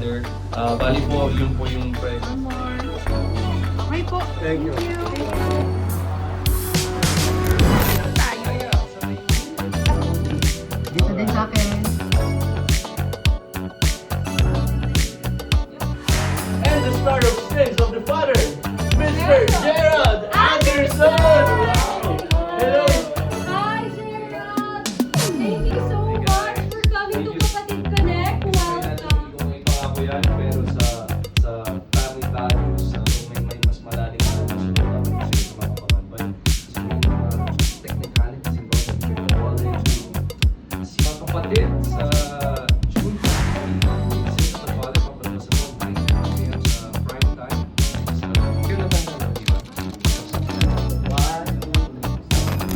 Father. Bali po, yun po yung prayer. Okay po. Thank you. Dito din sa akin. And the star of six of the Father, Mr. Gerald Anderson! Wow! Hello! Hi, Gerald! Thank you so much for coming to Kapatid Connect. Welcome! Kung ikaw ako yan, pero sa family values, may mas malalim na nasulat ako kasi sa mga kapatid. So, may mga technicalities involved in your knowledge. Si mga kapatid sa June 15, sa Father, papalabas ako 9 p.m. sa prime time. Sa Kailangan na di ba?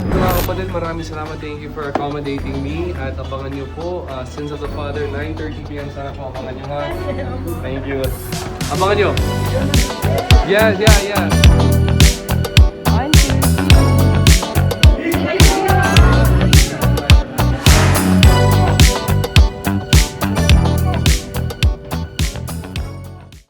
Mga kapatid, maraming salamat. Thank you for accommodating me. At abangan niyo po, Sins of the Father, 9:30 p.m. Sana po abangan niyo ha. Thank you. Abangan niyo. Yeah.